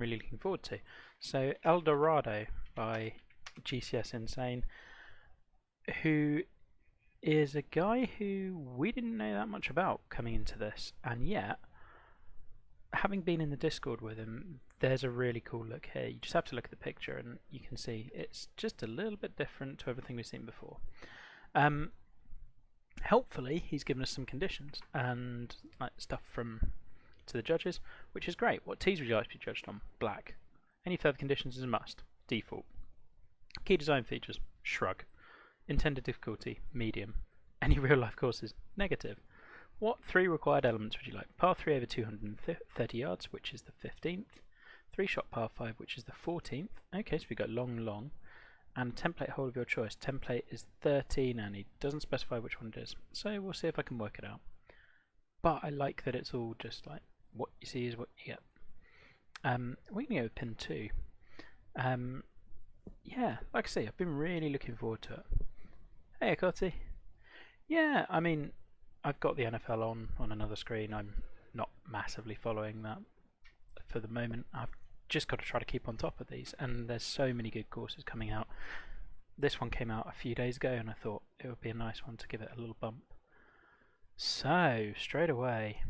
really looking forward to. So Dorado by gcsinsane, who is a guy who we didn't know that much about coming into this, and yet, having been in the Discord with him, there's a really cool look here. You just have to look at the picture and you can see it's just a little bit different to everything we've seen before. Helpfully, he's given us some conditions and like stuff from to the judges, which is great. What teas would you like to be judged on? Black. Any further conditions is a must. Default. Key design features? Shrug. Intended difficulty? Medium. Any real life courses? Negative. What 3 required elements would you like? Par 3 over 230 yards, which is the 15th. 3-shot par 5, which is the 14th. Okay, so we've got long. And template hole of your choice. Template is 13 and he doesn't specify which one it is. So we'll see if I can work it out. But I like that it's all just like what you see is what you get. We can go with pin 2. Yeah, like I say, I've been really looking forward to it. Hey, Akoti. Yeah, I mean, I've got the NFL on another screen. I'm not massively following that for the moment. I've just got to try to keep on top of these, and there's so many good courses coming out. This one came out a few days ago, and I thought it would be a nice one to give it a little bump. So, straight away,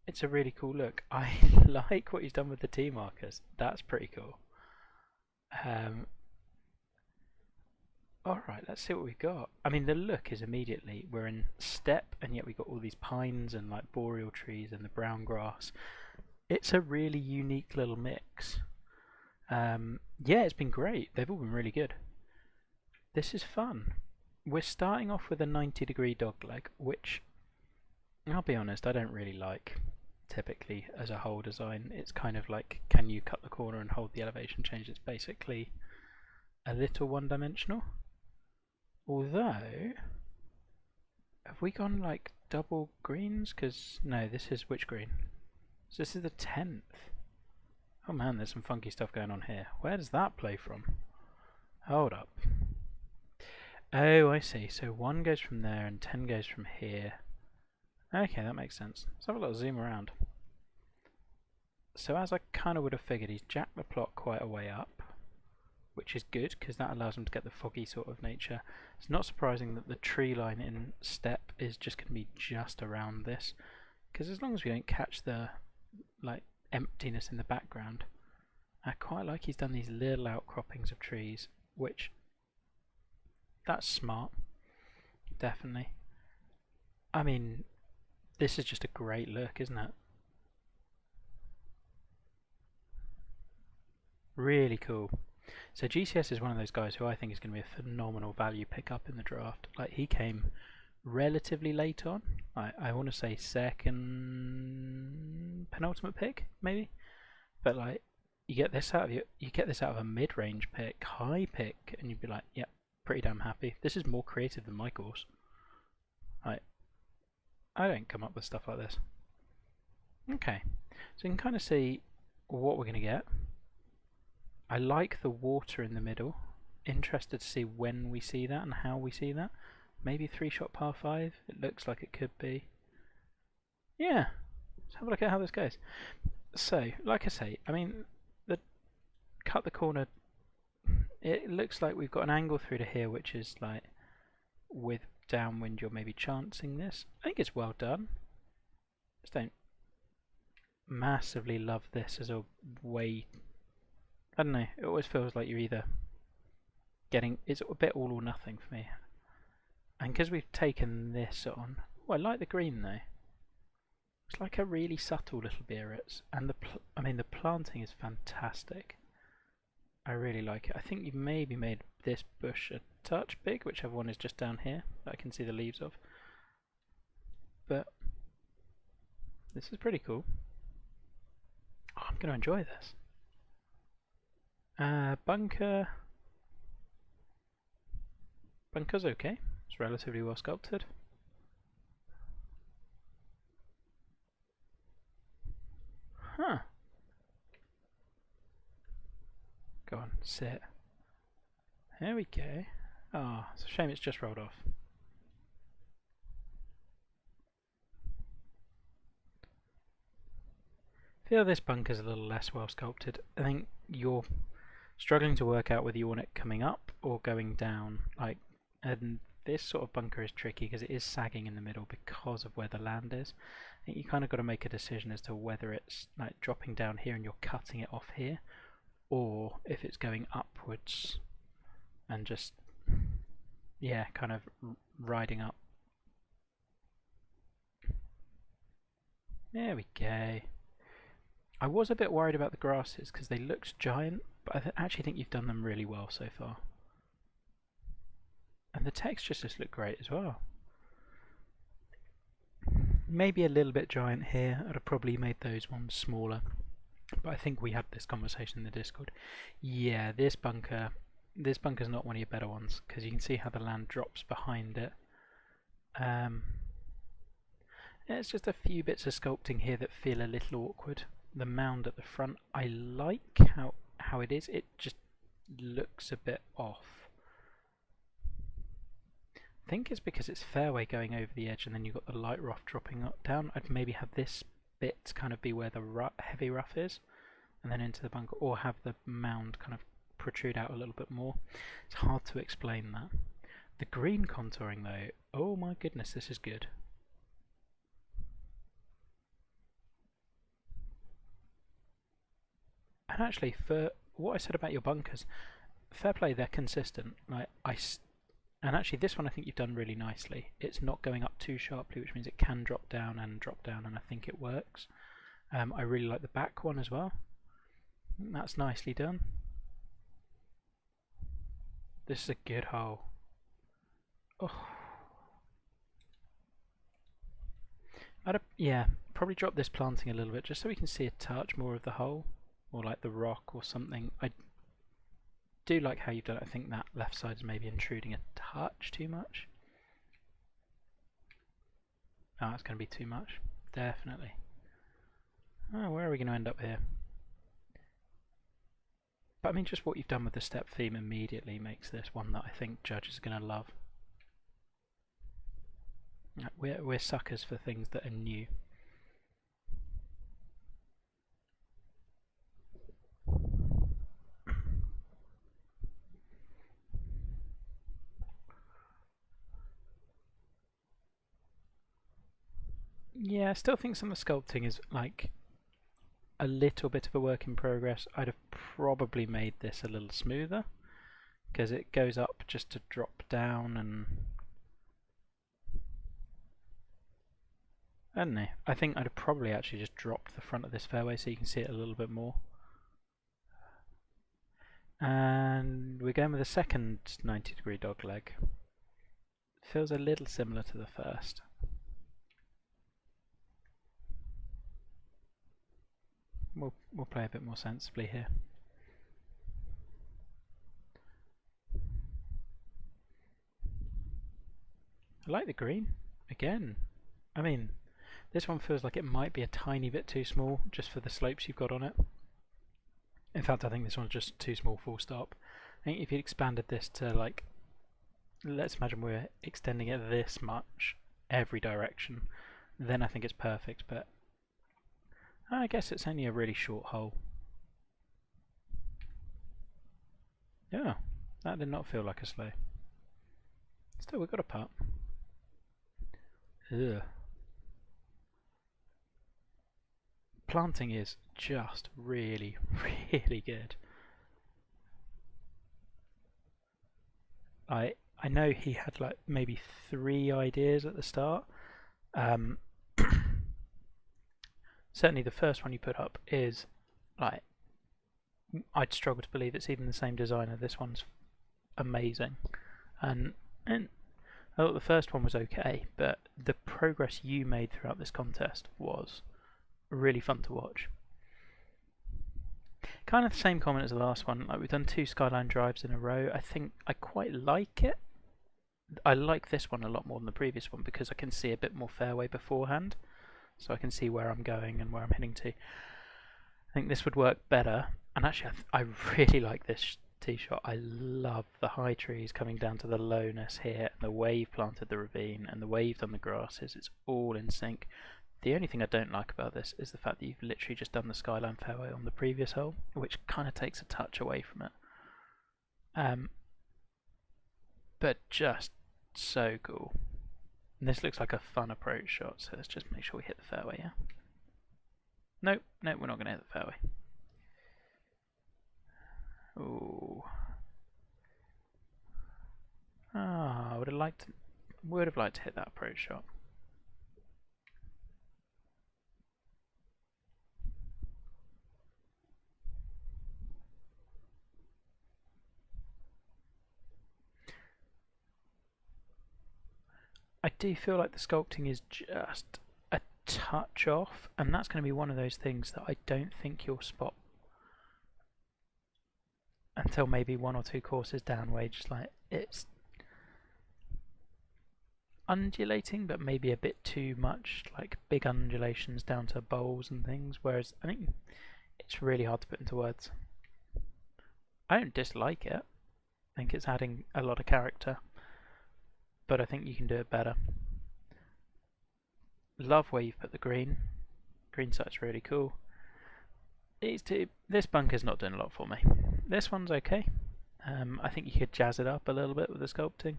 it's a really cool look. I like what he's done with the T markers. That's pretty cool. Alright, let's see what we've got. I mean, the look is immediately, we're in steppe, and yet we've got all these pines and like boreal trees and the brown grass. It's a really unique little mix. Yeah, it's been great. They've all been really good. This is fun. We're starting off with a 90-degree dogleg, which, I'll be honest, I don't really like typically as a whole design. It's kind of like, can you cut the corner and hold the elevation change? It's basically a little one-dimensional. Although, have we gone like double greens? Because, no, this is which green? So this is the 10th. Oh man, there's some funky stuff going on here. Where does that play from? Hold up. Oh, I see. So 1 goes from there and 10 goes from here. Okay, that makes sense. Let's have a little zoom around. So as I kind of would have figured, he's jacked the plot quite a way up, which is good because that allows him to get the foggy sort of nature. It's not surprising that the tree line in steppe is just going to be just around this, because as long as we don't catch the like emptiness in the background, I quite like he's done these little outcroppings of trees, which that's smart, definitely. I mean, this is just a great look, isn't it? Really cool. So GCS is one of those guys who I think is going to be a phenomenal value pickup in the draft. Like, he came relatively late on. I want to say second penultimate pick, maybe. But like, you get this out of a mid-range pick, high pick, and you'd be like, yep, pretty damn happy. This is more creative than my course. Like, I don't come up with stuff like this. Okay, so you can kind of see what we're going to get. I like the water in the middle. Interested to see when we see that and how we see that. Maybe 3-shot par 5. It looks like it could be. Yeah, let's have a look at how this goes. So, like I say, I mean, cut the corner. It looks like we've got an angle through to here, which is like with downwind. You're maybe chancing this. I think it's well done. Just don't massively love this as a way. I don't know. It always feels like you're either getting. It's a bit all or nothing for me. And because we've taken this on, oh, I like the green though. It's like a really subtle little Biarritz, and the planting is fantastic. I really like it. I think you've maybe made this bush a touch big, whichever one is just down here that I can see the leaves of. But this is pretty cool. Oh, I'm going to enjoy this. Bunker. Bunker's okay. It's relatively well sculpted. Huh. Go on, sit. There we go. Oh, it's a shame it's just rolled off. feel this bunker's a little less well sculpted. I think you're struggling to work out whether you want it coming up or going down. And this sort of bunker is tricky because it is sagging in the middle because of where the land is. I think you kind of got to make a decision as to whether it's like dropping down here and you're cutting it off here, or if it's going upwards and just, yeah, kind of riding up. There we go. I was a bit worried about the grasses because they looked giant, but I actually think you've done them really well so far. And the textures just look great as well. Maybe a little bit giant here. I'd have probably made those ones smaller. But I think we had this conversation in the Discord. Yeah, this bunker's not one of your better ones because you can see how the land drops behind it. It's just a few bits of sculpting here that feel a little awkward. The mound at the front, I like how it is. It just looks a bit off. I think it's because it's fairway going over the edge and then you've got the light rough dropping down. I'd maybe have this bit kind of be where the heavy rough is and then into the bunker, or have the mound kind of protrude out a little bit more. It's hard to explain that. The green contouring though, oh my goodness, this is good. And actually, for what I said about your bunkers, fair play, they're consistent. And actually this one I think you've done really nicely. It's not going up too sharply, which means it can drop down, and I think it works. I really like the back one as well. That's nicely done. This is a good hole. Oh. Yeah, probably drop this planting a little bit just so we can see a touch more of the hole, or like the rock or something. I do like how you've done it. I think that left side is maybe intruding a touch too much. Oh, it's going to be too much. Definitely. Oh, where are we going to end up here? But I mean, just what you've done with the step theme immediately makes this one that I think judges are going to love. We're suckers for things that are new. Yeah, I still think some of the sculpting is like a little bit of a work in progress. I'd have probably made this a little smoother because it goes up just to drop down, and I don't know. I think I'd have probably actually just dropped the front of this fairway so you can see it a little bit more. And we're going with a second 90-degree dog leg. Feels a little similar to the first. We'll play a bit more sensibly here. I like the green again. I mean, this one feels like it might be a tiny bit too small just for the slopes you've got on it. In fact, I think this one's just too small, full stop. I think if you expanded this to, like, let's imagine we're extending it this much every direction, then I think it's perfect, but I guess it's only a really short hole. Yeah, that did not feel like a slow. Still, we've got a putt. Ugh. Planting is just really, really good. I know he had like maybe 3 ideas at the start. Certainly the first one you put up is like, I'd struggle to believe it's even the same designer. This one's amazing, and I thought the first one was okay, but the progress you made throughout this contest was really fun to watch. Kind of the same comment as the last one. Like, we've done 2 skyline drives in a row. I think I quite like it. I like this one a lot more than the previous one because I can see a bit more fairway beforehand, so I can see where I'm going and where I'm heading to. I think this would work better, and actually I really like this tee shot. I love the high trees coming down to the lowness here, and the way you've planted the ravine and the way you've done the grasses. It's all in sync. The only thing I don't like about this is the fact that you've literally just done the skyline fairway on the previous hole, which kind of takes a touch away from it. But just so cool. And this looks like a fun approach shot, so let's just make sure we hit the fairway, yeah? Nope, we're not going to hit the fairway. Ooh. Ah, I would have liked to hit that approach shot. I do feel like the sculpting is just a touch off, and that's going to be one of those things that I don't think you'll spot until maybe one or two courses down, where just like it's undulating, but maybe a bit too much, like big undulations down to bowls and things, whereas I think it's really hard to put into words. I don't dislike it. I think it's adding a lot of character, but I think you can do it better. Love where you've put the green. Green sight's really cool. This bunker's not doing a lot for me. This one's okay. I think you could jazz it up a little bit with the sculpting.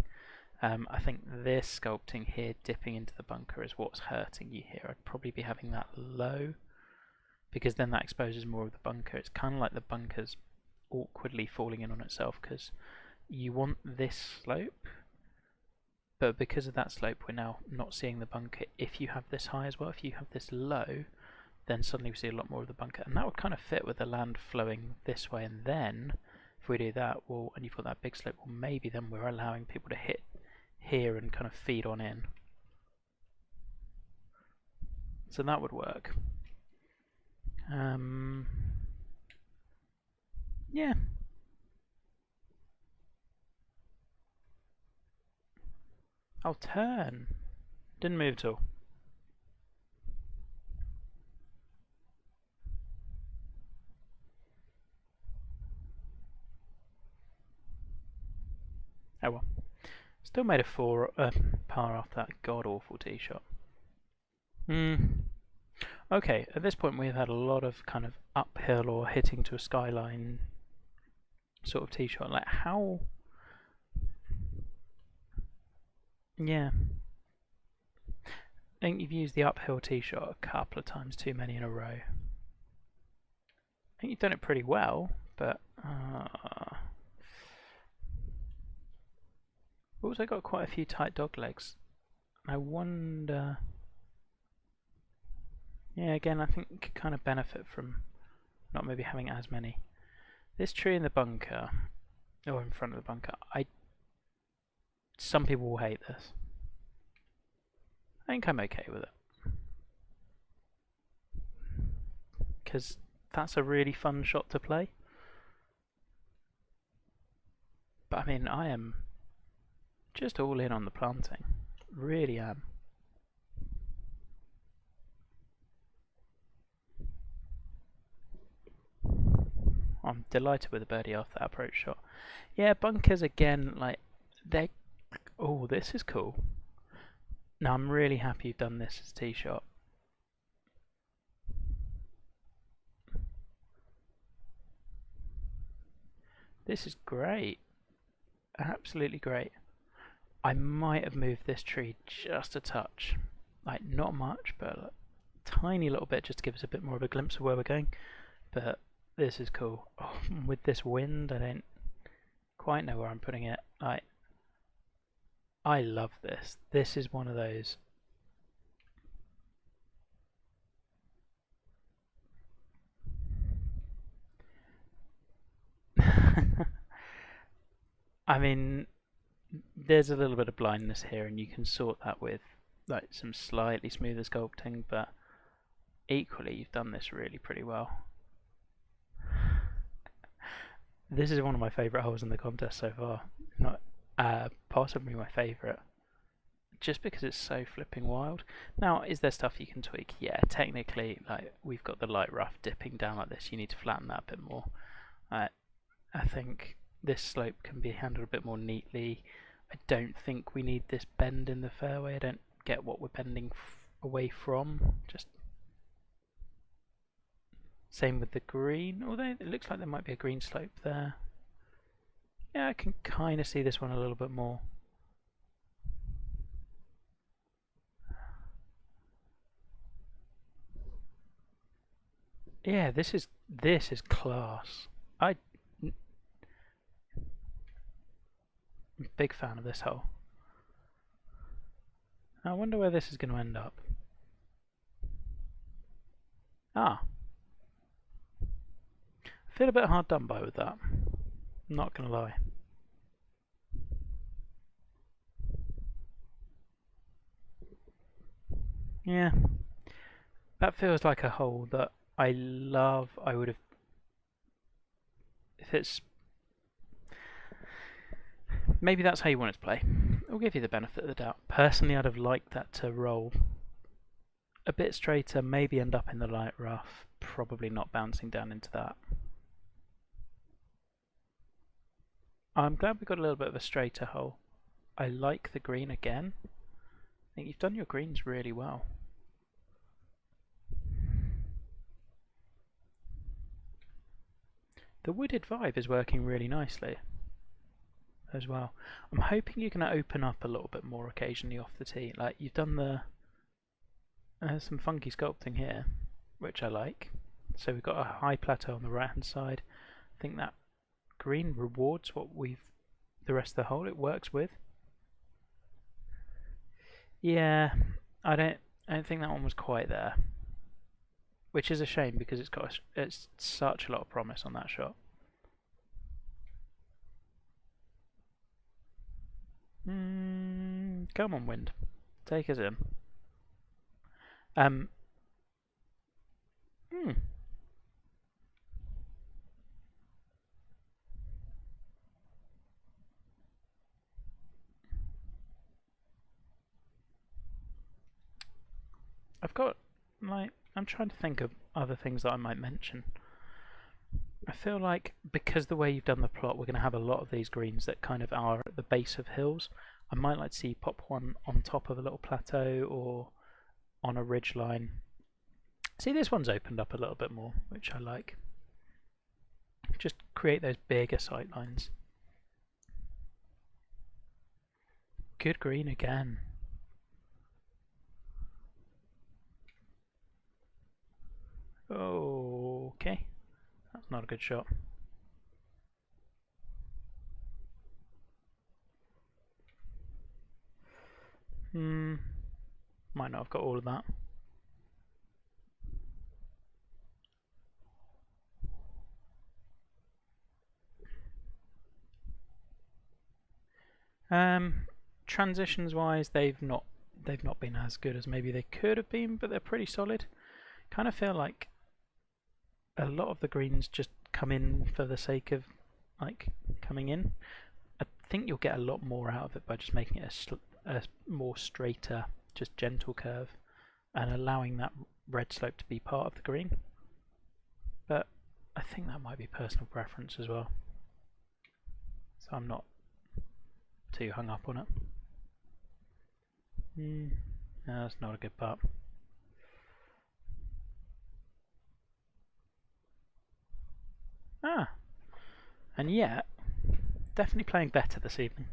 I think this sculpting here, dipping into the bunker, is what's hurting you here. I'd probably be having that low, because then that exposes more of the bunker. It's kind of like the bunker's awkwardly falling in on itself, because you want this slope, but because of that slope we're now not seeing the bunker. If you have this high as well, if you have this low, then suddenly we see a lot more of the bunker, and that would kind of fit with the land flowing this way. And then if we do that, well, and you've got that big slope, well, maybe then we're allowing people to hit here and kind of feed on in. So that would work. Yeah. I'll turn. Didn't move at all. Oh well. Still made a par off that god-awful tee shot. Okay, at this point we've had a lot of kind of uphill or hitting to a skyline sort of tee shot. Like how... Yeah. I think you've used the uphill tee shot a couple of times too many in a row. I think you've done it pretty well, but... also got quite a few tight dog legs. I wonder... Yeah, again, I think you could kind of benefit from not maybe having as many. This tree in the bunker, or in front of the bunker, some people will hate this. I think I'm okay with it. Because that's a really fun shot to play. But I mean, I am just all in on the planting. Really am. I'm delighted with the birdie off that approach shot. Yeah, bunkers again, like, they're... Oh, this is cool. Now, I'm really happy you've done this as a tee shot. This is great. Absolutely great. I might have moved this tree just a touch. Like, not much, but a tiny little bit, just to give us a bit more of a glimpse of where we're going. But this is cool. Oh, with this wind, I don't quite know where I'm putting it. I love this. This is one of those. I mean, there's a little bit of blindness here, and you can sort that with like some slightly smoother sculpting, but equally you've done this really pretty well. This is one of my favourite holes in the contest so far. Not possibly my favourite, just because it's so flipping wild. Now, is there stuff you can tweak? Yeah, technically, like we've got the light rough dipping down like this. You need to flatten that a bit more. I think this slope can be handled a bit more neatly. I don't think we need this bend in the fairway. I don't get what we're bending away from. Just same with the green, although it looks like there might be a green slope there. Yeah, I can kind of see this one a little bit more. Yeah, this is class. I'm a big fan of this hole. I wonder where this is going to end up. Ah. I feel a bit hard done by with that. I'm not going to lie. Yeah. That feels like a hole that I love. I would have... If it's... Maybe that's how you want it to play. I'll give you the benefit of the doubt. Personally, I'd have liked that to roll a bit straighter, maybe end up in the light rough, probably not bouncing down into that. I'm glad we got a little bit of a straighter hole. I like the green again. I think you've done your greens really well. The wooded vibe is working really nicely as well. I'm hoping you're going to open up a little bit more occasionally off the tee. Like, you've done the some funky sculpting here, which I like. So we've got a high plateau on the right hand side. I think that green rewards what the rest of the hole it works with. Yeah, I don't think that one was quite there, which is a shame because it's such a lot of promise on that shot. Come on, wind, take us in. I've got, like, I'm trying to think of other things that I might mention. I feel like because the way you've done the plot, we're going to have a lot of these greens that kind of are at the base of hills. I might like to see you pop one on top of a little plateau or on a ridge line. See, this one's opened up a little bit more, which I like. Just create those bigger sight lines. Good green again. Okay, that's not a good shot. Might not have got all of that. Transitions wise, they've not been as good as maybe they could have been, but they're pretty solid. Kind of feel like a lot of the greens just come in for the sake of like coming in. I think you'll get a lot more out of it by just making it a more straighter, just gentle curve, and allowing that red slope to be part of the green. But I think that might be personal preference as well, so I'm not too hung up on it. No, that's not a good putt. And yet, definitely playing better this evening.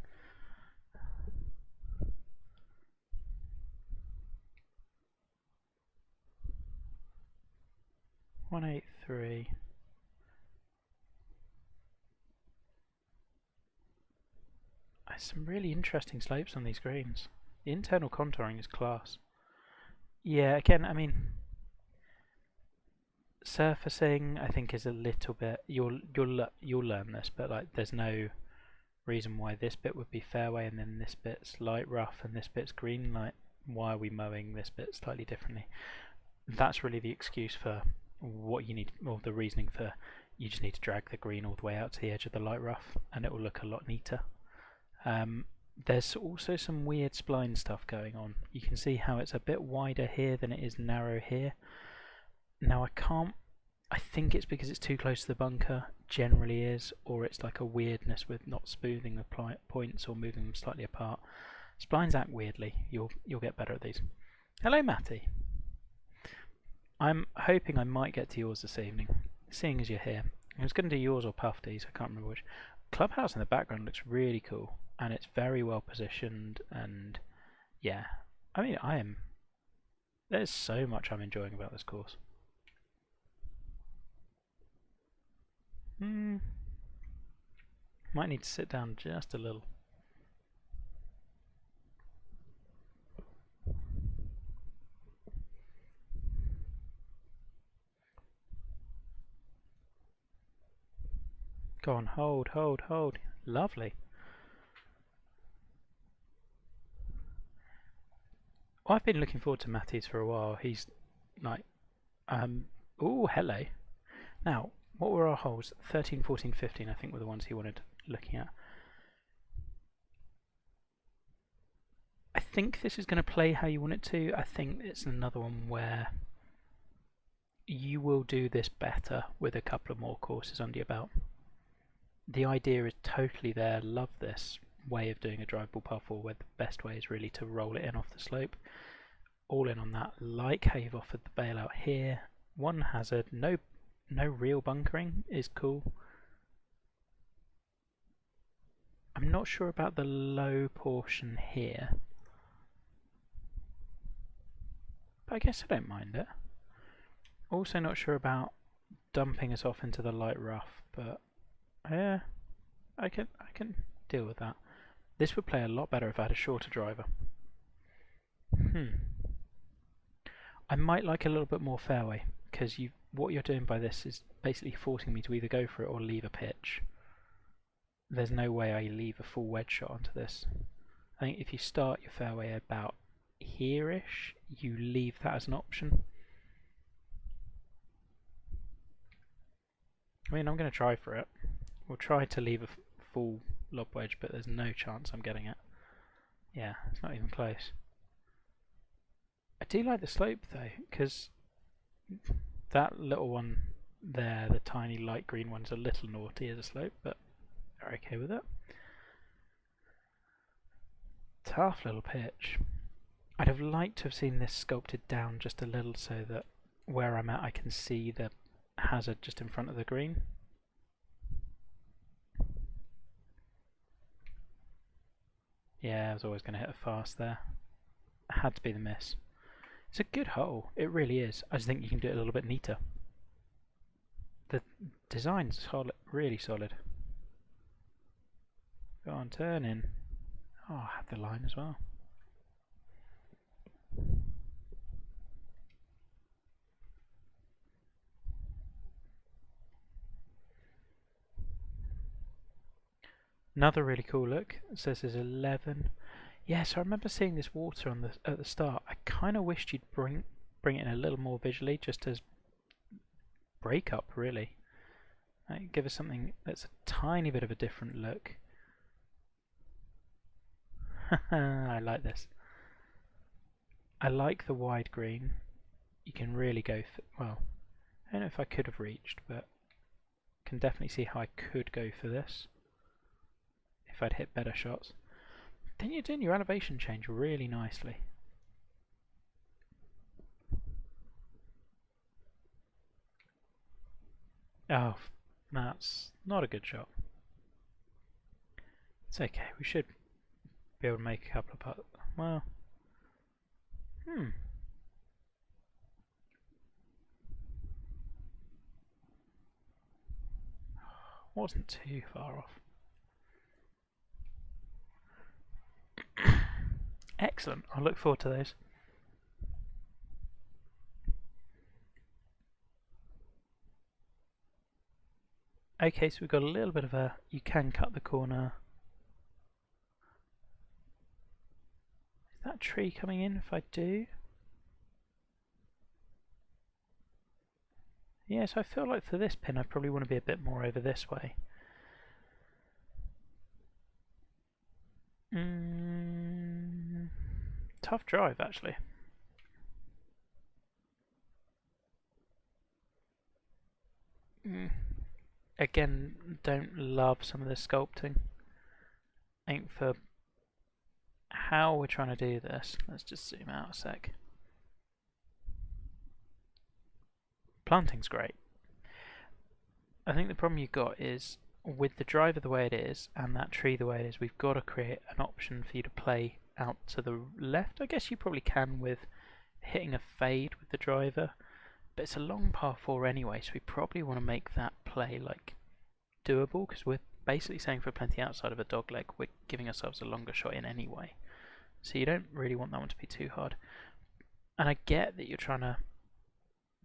183. Some really interesting slopes on these greens. The internal contouring is class. Yeah, again, I mean, surfacing I think is a little bit. You'll learn this, but like, there's no reason why this bit would be fairway and then this bit's light rough and this bit's green. Like, why are we mowing this bit slightly differently? That's really the excuse for what you need, or the reasoning for you just need to drag the green all the way out to the edge of the light rough and it will look a lot neater. There's also some weird spline stuff going on. You can see how it's a bit wider here than it is narrow here. Now I think it's because it's too close to the bunker, generally is, or it's like a weirdness with not smoothing the points or moving them slightly apart. Splines act weirdly. You'll get better at these. Hello, Matty. I'm hoping I might get to yours this evening, seeing as you're here. I was going to do yours or Puffy's, I can't remember which. Clubhouse in the background looks really cool, and it's very well positioned, and yeah. I mean, there's so much I'm enjoying about this course. Might need to sit down just a little. Go on, hold, hold, hold. Lovely. Well, I've been looking forward to Matty's for a while. He's like, oh, hello. Now, what were our holes? 13, 14, 15, I think were the ones he wanted looking at. I think this is going to play how you want it to. I think it's another one where you will do this better with a couple of more courses under your belt. The idea is totally there. Love this way of doing a drivable par 4 where the best way is really to roll it in off the slope. All in on that. Like how you've offered the bailout here. One hazard, no real bunkering is cool. I'm not sure about the low portion here, but I guess I don't mind it. Also not sure about dumping us off into the light rough, but yeah, I can deal with that. This would play a lot better if I had a shorter driver. I might like a little bit more fairway, because what you're doing by this is basically forcing me to either go for it or leave a pitch. There's no way I leave a full wedge shot onto this. I think if you start your fairway about here-ish, you leave that as an option. I mean, I'm going to try for it. We'll try to leave a full lob wedge, but there's no chance I'm getting it. Yeah, it's not even close. I do like the slope though, because that little one there, the tiny light green one's a little naughty as a slope, but they're okay with it. Tough little pitch. I'd have liked to have seen this sculpted down just a little so that where I'm at I can see the hazard just in front of the green. Yeah, I was always going to hit it fast there. It had to be the miss. It's a good hole, it really is. I just think you can do it a little bit neater. The design's solid, really solid. Go on, turn in. Oh, I have the line as well. Another really cool look. It says there's 11. Yeah, so I remember seeing this water on at the start. I kind of wished you'd bring it in a little more visually, just as breakup, really. Give us something that's a tiny bit of a different look. I like this. I like the wide green. You can really go for, well, I don't know if I could have reached, but can definitely see how I could go for this if I'd hit better shots. Then you're doing your elevation change really nicely. Oh, that's not a good shot. It's okay, we should be able to make a couple of putts. Well, wasn't too far off. Excellent, I'll look forward to those. Okay, so we've got a little bit of a, you can cut the corner. Is that tree coming in if I do? Yeah, so I feel like for this pin I probably want to be a bit more over this way. Tough drive actually. Again, don't love some of the sculpting. I think for how we're trying to do this, let's just zoom out a sec. planting's great. I think the problem you've got is with the driver the way it is and that tree the way it is, we've got to create an option for you to play out to the left. I guess you probably can with hitting a fade with the driver, but it's a long par 4 anyway, so we probably want to make that play like doable, because we're basically saying for plenty outside of a dog leg, we're giving ourselves a longer shot in anyway. So you don't really want that one to be too hard. And I get that you're trying to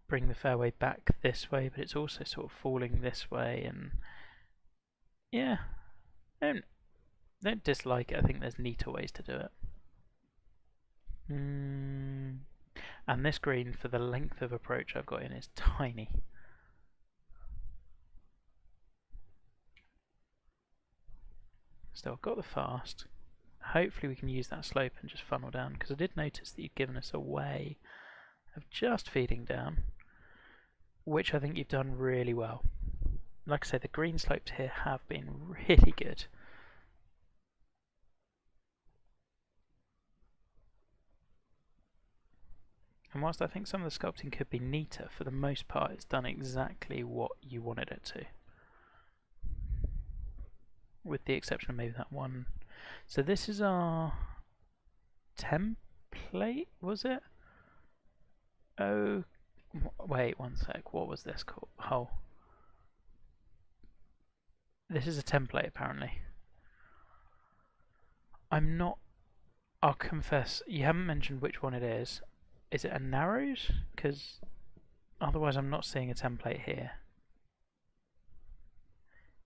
bring the fairway back this way, but it's also sort of falling this way, and yeah, don't dislike it. I think there's neater ways to do it. And this green, for the length of approach I've got in, is tiny. Still, I've got the fast. Hopefully we can use that slope and just funnel down, because I did notice that you've given us a way of just feeding down, which I think you've done really well. Like I say, the green slopes here have been really good. And whilst I think some of the sculpting could be neater, for the most part it's done exactly what you wanted it to. With the exception of maybe that one. So this is our template, was it? Oh, wait one sec, what was this called? Oh. This is a template apparently. I'll confess, you haven't mentioned which one it is. Is it a narrows? Because otherwise I'm not seeing a template here.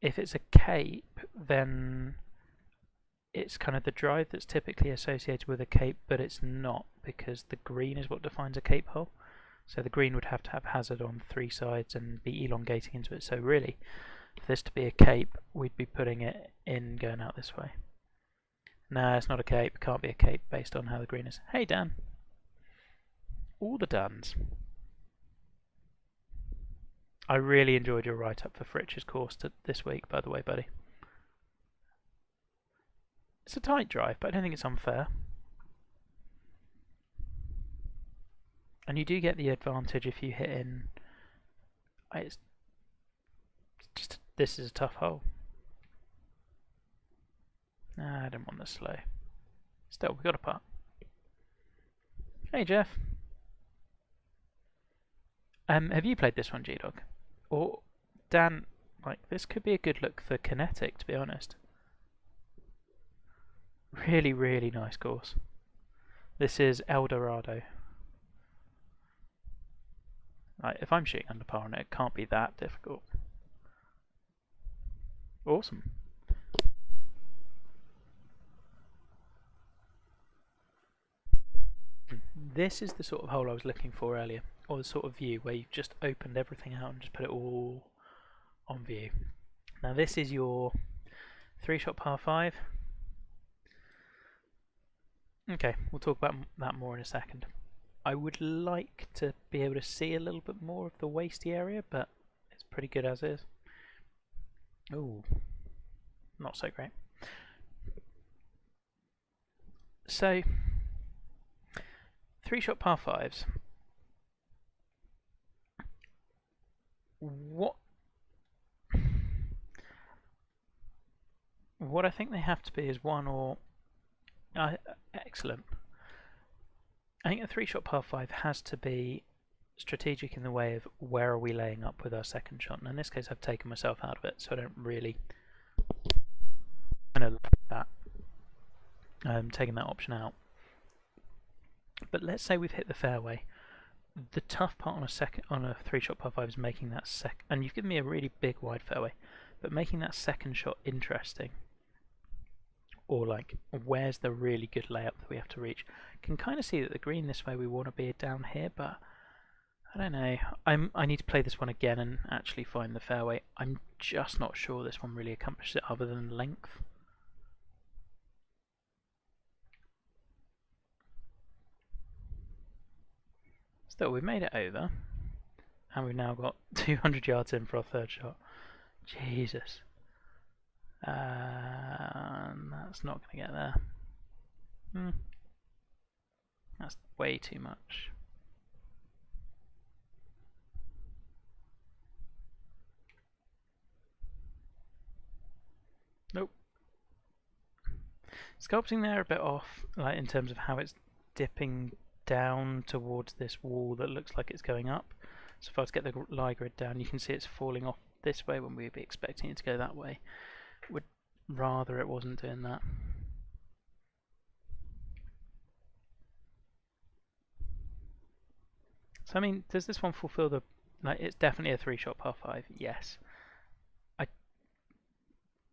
If it's a cape, then it's kind of the drive that's typically associated with a cape, but it's not, because the green is what defines a cape hole. So the green would have to have hazard on 3 sides and be elongating into it. So really, for this to be a cape, we'd be putting it in going out this way. No, it's not a cape. Can't be a cape based on how the green is. Hey, Dan. All the Dans. I really enjoyed your write-up for Fritch's course this week, by the way, buddy. It's a tight drive, but I don't think it's unfair. And you do get the advantage if you hit in. It's just, this is a tough hole. Nah, I don't want this slow. Still, we got a putt. Hey, Jeff. Have you played this one, G-Dog? Or, Dan, like, this could be a good look for Kinetic, to be honest. Really, really nice course. This is Dorado. Like, if I'm shooting under par on it, it can't be that difficult. Awesome. This is the sort of hole I was looking for earlier, or the sort of view where you've just opened everything out and just put it all on view. Now this is your 3-shot par 5. Okay, we'll talk about that more in a second. I would like to be able to see a little bit more of the wasty area, but it's pretty good as is. Ooh, not so great. So, 3-shot par 5s. What I think they have to be is one or... excellent. I think a 3-shot par 5 has to be strategic in the way of where are we laying up with our second shot. And in this case I've taken myself out of it, so I don't really kind of like that. Taking that option out. But let's say we've hit the fairway. The tough part on a 3-shot par 5 is making that and you've given me a really big wide fairway, but making that second shot interesting, or like where's the really good layup that we have to reach. Can kind of see that the green this way we want to be down here, but I don't know. I need to play this one again and actually find the fairway. I'm just not sure this one really accomplishes it other than length. Still, we've made it over, and we've now got 200 yards in for our third shot. Jesus. That's not going to get there. That's way too much. Sculpting there a bit off, like in terms of how it's dipping down towards this wall that looks like it's going up. So if I was to get the lie grid down, you can see it's falling off this way when we'd be expecting it to go that way. Would rather it wasn't doing that. So I mean, does this one fulfill the, like, it's definitely a 3-shot par 5, yes.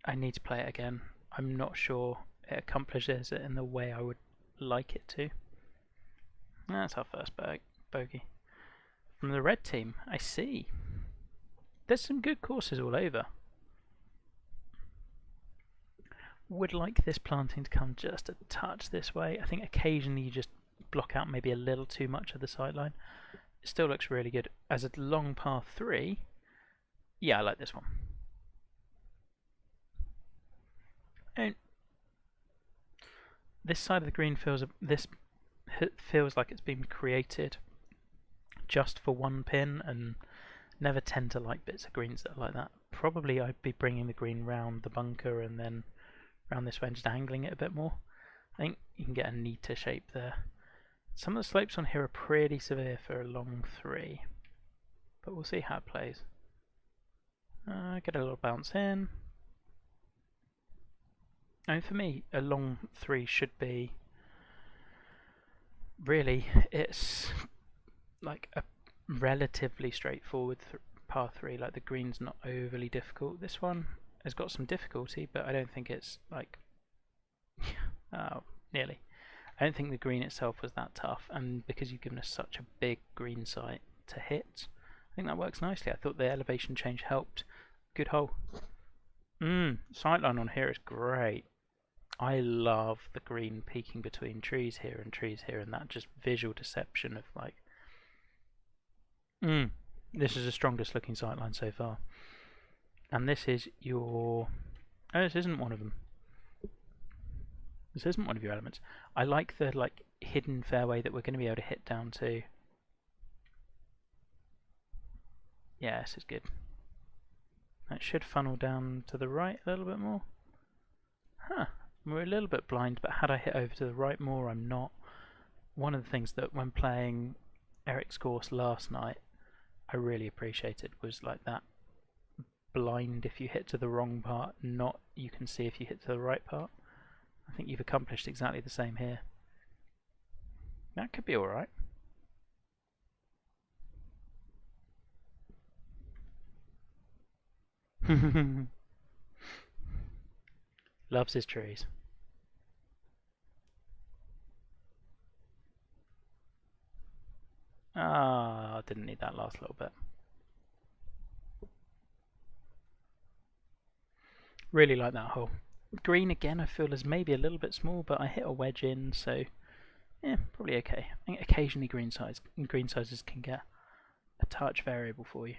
I need to play it again. I'm not sure it accomplishes it in the way I would like it to. That's our first bogey. From the red team, I see. There's some good courses all over. Would like this planting to come just a touch this way. I think occasionally you just block out maybe a little too much of the sideline. It still looks really good. As a long par 3, yeah, I like this one. And this side of the green feels like it's been created just for one pin, and never tend to like bits of greens that are like that. Probably I'd be bringing the green round the bunker and then round this way and just angling it a bit more. I think you can get a neater shape there. Some of the slopes on here are pretty severe for a long 3, but we'll see how it plays. Get a little bounce in. And for me, a long 3 should be, really, it's like a relatively straightforward par 3, like the green's not overly difficult. This one has got some difficulty, but I don't think it's like, nearly. I don't think the green itself was that tough, and because you've given us such a big green site to hit, I think that works nicely. I thought the elevation change helped. Good hole. Sightline on here is great. I love the green peeking between trees here, and that just visual deception of like, this is the strongest looking sightline so far. And this is your, oh, this isn't one of them. This isn't one of your elements. I like the like hidden fairway that we're going to be able to hit down to. Yeah, this is good. That should funnel down to the right a little bit more. Huh. We're a little bit blind, but had I hit over to the right more, I'm not. One of the things that when playing Eric's course last night, I really appreciated was like that blind if you hit to the wrong part, not you can see if you hit to the right part. I think you've accomplished exactly the same here. That could be alright. Loves his trees. Ah, didn't need that last little bit. Really like that hole. Green again, I feel is maybe a little bit small, but I hit a wedge in, so yeah, probably okay. I think occasionally green sizes can get a touch variable for you.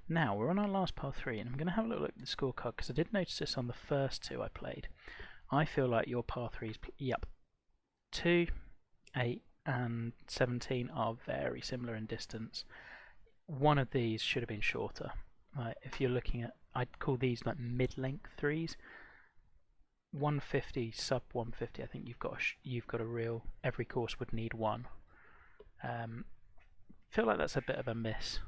Now we're on our last par 3, and I'm going to have a little look at the scorecard because I did notice this on the first 2 I played. I feel like your par 3s, yep, 2, 8, and 17 are very similar in distance. One of these should have been shorter. If you're looking at, I'd call these like mid-length 3s. 150, sub 150. I think you've got a real. Every course would need one. Feel like that's a bit of a miss,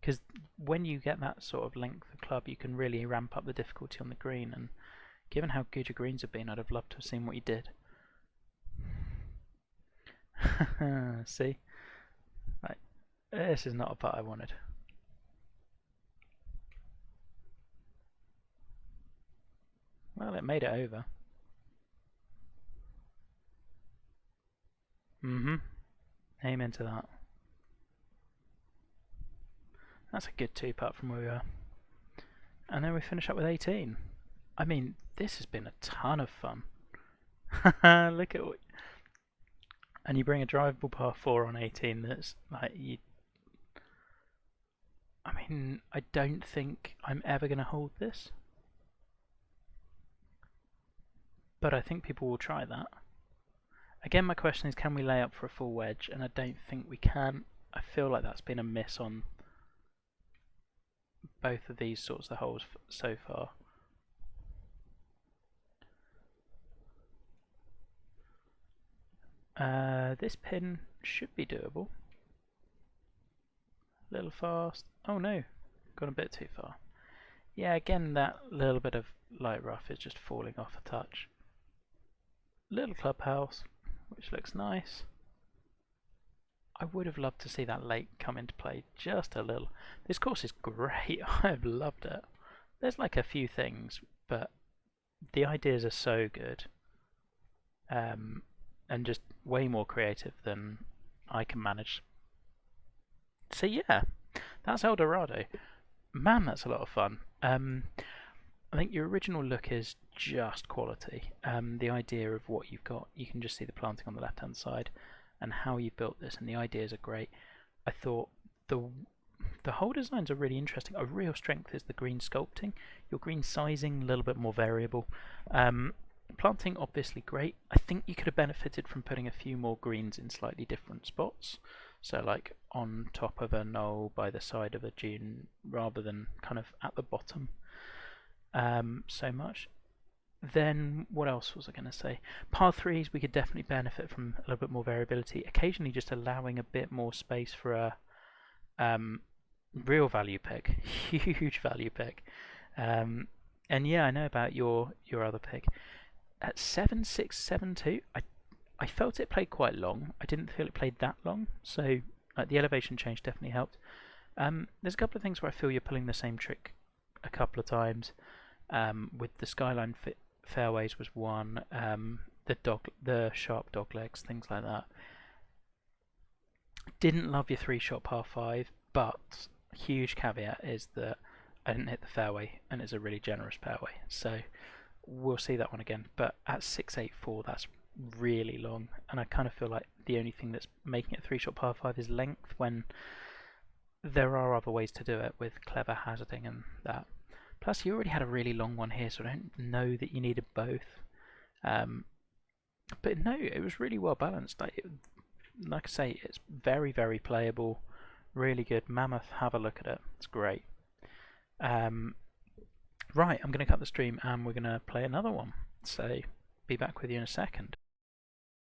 because when you get that sort of length of club, you can really ramp up the difficulty on the green. And given how good your greens have been, I'd have loved to have seen what you did. See, right, this is not a putt I wanted. Well, it made it over. Amen to that. That's a good 2-putt from where we were. And then we finish up with 18. I mean, this has been a ton of fun. Look at what... And you bring a drivable par 4 on 18 that's like... I mean, I don't think I'm ever going to hold this. But I think people will try that. Again, my question is, can we lay up for a full wedge? And I don't think we can. I feel like that's been a miss on both of these sorts of holes so far. This pin should be doable. A little fast. Oh no, gone a bit too far. Yeah, again, that little bit of light rough is just falling off a touch. Little clubhouse, which looks nice. I would have loved to see that lake come into play just a little. This course is great. I've loved it. There's like a few things, but the ideas are so good. And just way more creative than I can manage. So yeah, that's El Dorado. Man, that's a lot of fun. I think your original look is just quality. The idea of what you've got, you can just see the planting on the left hand side and how you built this, and the ideas are great. I thought the whole designs are really interesting. A real strength is the green sculpting. Your green sizing, a little bit more variable. Planting, obviously great. I think you could have benefited from putting a few more greens in slightly different spots. So like on top of a knoll, by the side of a dune, rather than kind of at the bottom so much. Then what else was I going to say? Par 3s, we could definitely benefit from a little bit more variability. Occasionally just allowing a bit more space for a real value pick. Huge value pick. And yeah, I know about your other pick. At 7.672, I felt it played quite long. I didn't feel it played that long, so the elevation change definitely helped. There's a couple of things where I feel you're pulling the same trick a couple of times. With the skyline fairways was one. The sharp dog legs, things like that. Didn't love your 3-shot par 5, but huge caveat is that I didn't hit the fairway, and it's a really generous fairway. So we'll see that one again. But at 6.84, that's really long, and I kind of feel like the only thing that's making it a 3-shot par 5 is length, when there are other ways to do it with clever hazarding and that. Plus, you already had a really long one here, so I don't know that you needed both. But no, it was really well balanced. Like I say, it's very, very playable, really good. Mammoth, have a look at it. It's great. Right, I'm going to cut the stream and we're going to play another one. So, be back with you in a second.